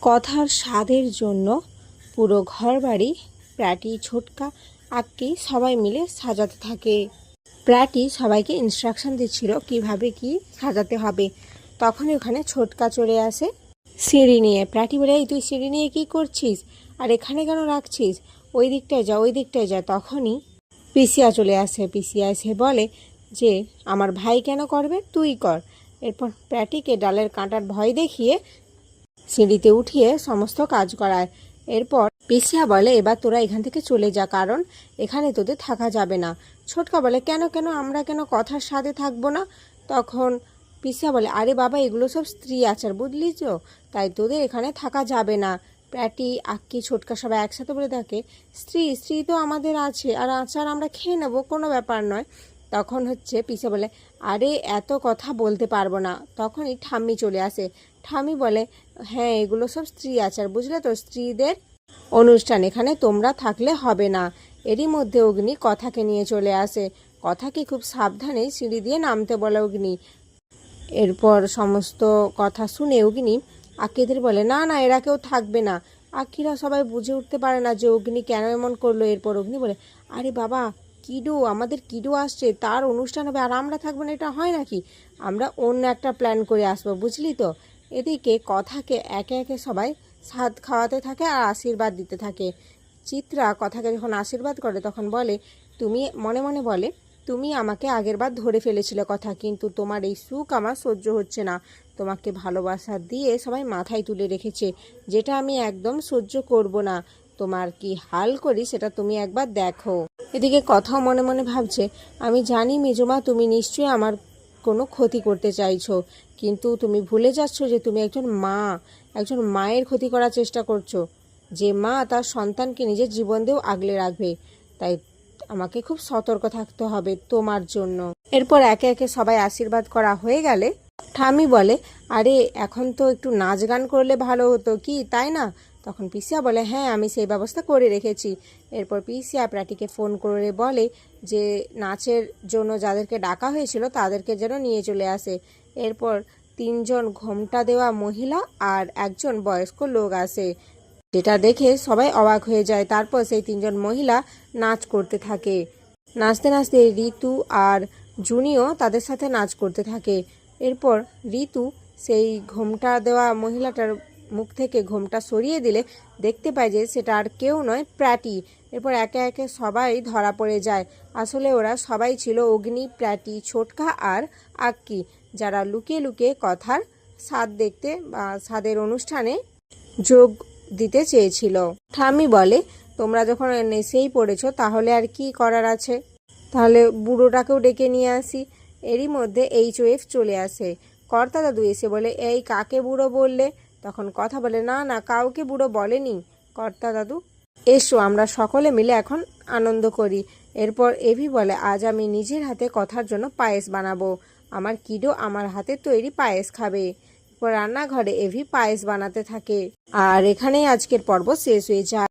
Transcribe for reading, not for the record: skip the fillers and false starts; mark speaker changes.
Speaker 1: কথার স্বাদের জন্য পুরো ঘরবাড়ি প্র্যাটি, ছোটকা, আক্কি সবাই মিলে সাজাতে থাকে। প্র্যাটি সবাইকে ইনস্ট্রাকশন দিচ্ছিল কিভাবে কি সাজাতে হবে। তখনই ওখানে ছোটকা চলে আসে সিঁড়ি নিয়ে। প্র্যাটি বলে, এই তুই সিঁড়ি নিয়ে কী করছিস, আর এখানে কেন রাখছিস, ওই দিকটায় যা, ওই দিকটায় যা। তখনই পিসিয়া চলে আসে। পিসিয়া এসে বলে যে আমার ভাই কেন করবে, তুই কর। এরপর প্র্যাটিকে ডালের কাঁটার ভয় দেখিয়ে সিঁড়িতে উঠিয়ে সমস্ত কাজ করায়। এরপর পিসিয়া বলে, এবার তোরা এখান থেকে চলে যা, কারণ এখানে তোদের থাকা যাবে না। ছোটকা বলে, কেন কেন আমরা কেন কথার সাথে থাকবো না? তখন পিসিয়া বলে, আরে বাবা, এগুলো সব স্ত্রী আচার, বুঝলি তো, তাই তোদের এখানে থাকা যাবে না। প্র্যাটি, আক্কি, ছোটকা সবাই একসাথে বলে থাকে, স্ত্রী স্ত্রী তো আমাদের আছে, আর আচার আমরা খেয়ে নেবো, কোনো ব্যাপার নয়। তখন পিসিয়া বলে, আরে এত কথা বলতে পারবো না। তখনই ঠাম্মি চলে আসে। ঠাম্মি বলে, হ্যাঁ এগুলো সব স্ত্রী আচার, বুঝলে তো, স্ত্রীদের অনুষ্ঠান, এখানে তোমরা থাকলে হবে না। এরই মধ্যে অগ্নি কথাকে নিয়ে চলে আসে। কথাকে খুব সাবধানে সিঁড়ি দিয়ে নামতে বলে অগ্নি। এরপর সমস্ত কথা শুনে অগ্নি আক্কিদের বলে, না না, এরা কেউ থাকবে না। আক্কিরা সবাই বুঝে উঠতে পারে না যে অগ্নি কেন এমন করলো। এরপর অগ্নি বলে, আরে বাবা, কিডু, আমাদের কিডু আসছে, তার অনুষ্ঠান হবে আর আমরা থাকবো না, এটা হয় নাকি? আমরা অন্য একটা প্ল্যান করে আসবো, বুঝলি তো। এদিকে কথাকে একে একে সবাই স্বাদ খাওয়াতে থাকে আর আশীর্বাদ দিতে থাকে। চিত্রা কথাকে যখন আশীর্বাদ করে তখন বলে, তুমি মনে মনে বলে, তুমি আমাকে আগেরবার ধরে ফেলেছিলে কথা, কিন্তু তোমার এই সুখ আমার সহ্য হচ্ছে না। তোমাকে ভালোবাসা দিয়ে সবাই মাথায় তুলে রেখেছে, যেটা আমি একদম সহ্য করব না। তোমার কি হাল করি সেটা তুমি একবার দেখো। এদিকে কথাও মনে মনে ভাবছে, আমি জানি মেজমা, তুমি নিশ্চয়ই আমার কোনো ক্ষতি করতে চাইছো, কিন্তু তুমি ভুলে যাচ্ছ যে তুমি একজন মা, একজন মায়ের ক্ষতি করার চেষ্টা করছো। যে মা তার সন্তানকে নিজের জীবন দিয়েও আগলে রাখবে, তাই আমাকে খুব সতর্ক থাকতে হবে তোমার জন্য। এরপর একে একে সবাই আশীর্বাদ করা হয়ে গেলে ঠাম্মি বলে, আরে এখন তো একটু নাচ গান করলে ভালো হতো কি, তাই না? তখন পিসিয়া বলে, হ্যাঁ আমি সেই ব্যবস্থা করে রেখেছি। এরপর পিসিয়া প্র্যাটিকে ফোন করে বলে যে নাচের জন্য যাদেরকে ডাকা হয়েছিল তাদেরকে যেন নিয়ে চলে আসে। এরপর 3জন ঘোমটা দেওয়া মহিলা আর একজন বয়স্ক লোক আসে, যেটা দেখে সবাই অবাক হয়ে যায়। তারপর সেই 3জন মহিলা নাচ করতে থাকে। নাচতে নাচতে ঋতু আর জুনিও তাদের সাথে নাচ করতে থাকে। এরপর ঋতু সেই ঘোমটা দেওয়া মহিলাটার মুখ থেকে ঘোমটা সরিয়ে দিলে দেখতে পায় যে সেটা আর কেউ নয়, প্র্যাটি। এরপর একে একে সবাই ধরা পড়ে যায়। আসলে ওরা সবাই ছিল অগ্নি, প্র্যাটি, ছোটকা আর আক্কি, যারা লুকিয়ে লুকিয়ে কথার স্বাদ দেখতে বা স্বাদের অনুষ্ঠানে যোগ দিতে চেয়েছিল। ঠাম্মি বলে, তোমরা যখন নেশেই পড়েছো তাহলে আর কি করার আছে, তাহলে বুড়োটাকেও ডেকে নিয়ে আসি। এরই মধ্যে HOF চলে আসে। কর্তা দাদু এসে বলে, এই কাকে বুড়ো বললে? তখন কথা বলে, না না, কাউকে বুড়ো বলেনি কর্তা দাদু, এসো আমরা সকলে মিলে এখন আনন্দ করি। এরপর এভি বলে, আজ আমি নিজের হাতে কথার জন্য পায়েস বানাবো, আমার কিডো আমার হাতে তৈরি পায়েস খাবে। এরপর রান্নাঘরে এভি পায়েস বানাতে থাকে। আর এখানেই আজকের পর্ব শেষ হয়ে যায়।